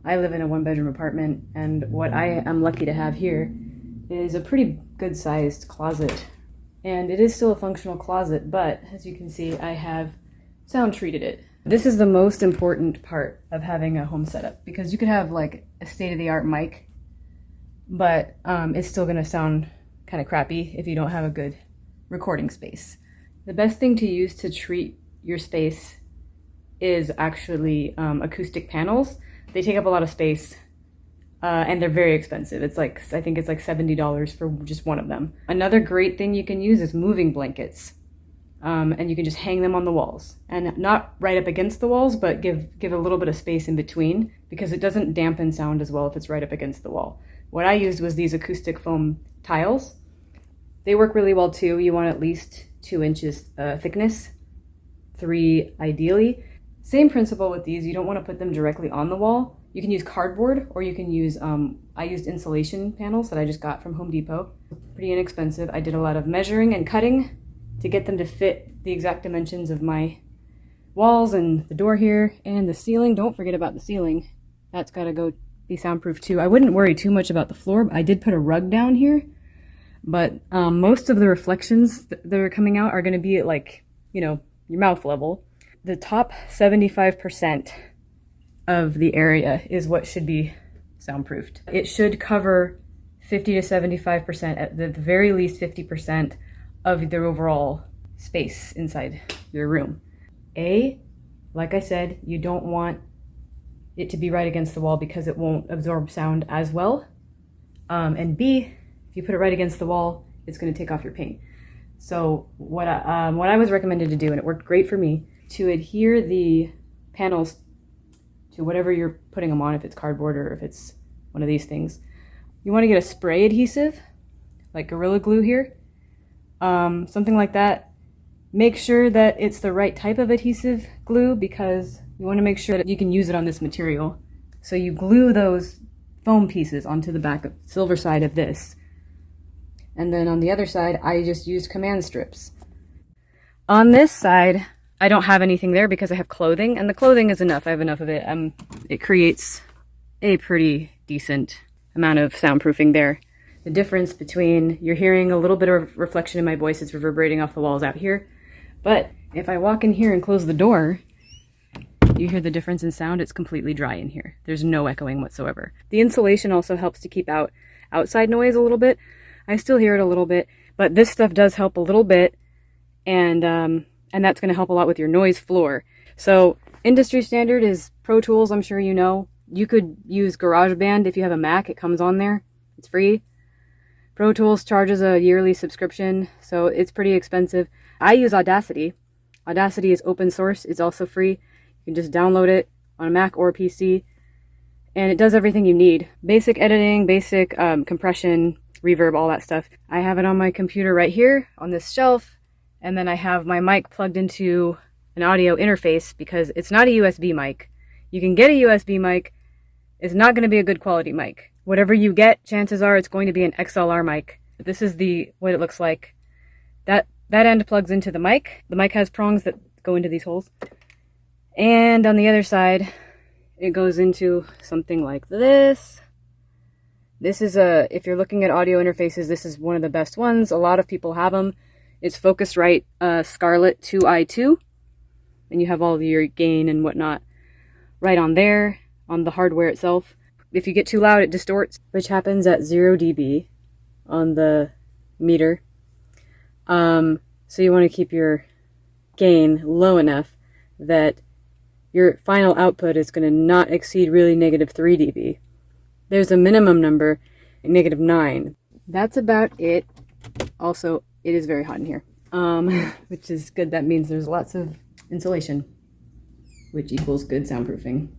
I live in a one-bedroom apartment, and what I am lucky to have here is a pretty good-sized closet. And it is still a functional closet, but as you can see, I have sound treated it. This is the most important part of having a home setup, because you could have like a state-of-the-art mic, but it's still gonna sound kind of crappy if you don't have a good recording space. The best thing to use to treat your space is actually acoustic panels. They take up a lot of space and they're very expensive. It's like, I think it's like $70 for just one of them. Another great thing you can use is moving blankets. And you can just hang them on the walls, and not right up against the walls, but give a little bit of space in between, because it doesn't dampen sound as well if it's right up against the wall. What I used was these acoustic foam tiles. They work really well too. You want at least 2 inches thickness, 3 ideally. Same principle with these. You don't want to put them directly on the wall. You can use cardboard, or you can use, I used insulation panels that I just got from Home Depot. Pretty inexpensive. I did a lot of measuring and cutting to get them to fit the exact dimensions of my walls and the door here and the ceiling. Don't forget about the ceiling. That's got to go be soundproof too. I wouldn't worry too much about the floor. I did put a rug down here, but most of the reflections that are coming out are going to be at, like, you know, your mouth level. The top 75% of the area is what should be soundproofed. It should cover 50 to 75%, at the very least 50% of the overall space inside your room. Like I said, you don't want it to be right against the wall because it won't absorb sound as well. And B, if you put it right against the wall, it's going to take off your paint. So what I was recommended to do, and it worked great for me, to adhere the panels to whatever you're putting them on, if it's cardboard or if it's one of these things. You want to get a spray adhesive, like Gorilla Glue here. Something like that. Make sure that it's the right type of adhesive glue, because you want to make sure that you can use it on this material. So you glue those foam pieces onto the back of silver side of this. And then on the other side, I just used command strips. On this side, I don't have anything there because I have clothing, and the clothing is enough. I have enough of it. It creates a pretty decent amount of soundproofing there. The difference between, you're hearing a little bit of reflection in my voice, it's reverberating off the walls out here. But if I walk in here and close the door, you hear the difference in sound. It's completely dry in here. There's no echoing whatsoever. The insulation also helps to keep out outside noise a little bit. I still hear it a little bit, but this stuff does help a little bit. And that's going to help a lot with your noise floor. So industry standard is Pro Tools, I'm sure you know. You could use GarageBand if you have a Mac. It comes on there. It's free. Pro Tools charges a yearly subscription, so it's pretty expensive. I use Audacity. Audacity is open source. It's also free. You can just download it on a Mac or a PC, and it does everything you need. Basic editing, basic compression, reverb, all that stuff. I have it on my computer right here on this shelf, and then I have my mic plugged into an audio interface because it's not a USB mic. You can get a USB mic. It's not going to be a good quality mic. Whatever you get, chances are it's going to be an XLR mic. This is what it looks like. That end plugs into the mic. The mic has prongs that go into these holes. And on the other side, it goes into something like this. This is if you're looking at audio interfaces, this is one of the best ones. A lot of people have them. It's Focusrite Scarlett 2i2. And you have all of your gain and whatnot right on there, on the hardware itself. If you get too loud, it distorts, which happens at 0 dB on the meter. So you want to keep your gain low enough that your final output is going to not exceed really -3 dB. There's a minimum number, -9. That's about it. Also, it is very hot in here, which is good. That means there's lots of insulation, which equals good soundproofing.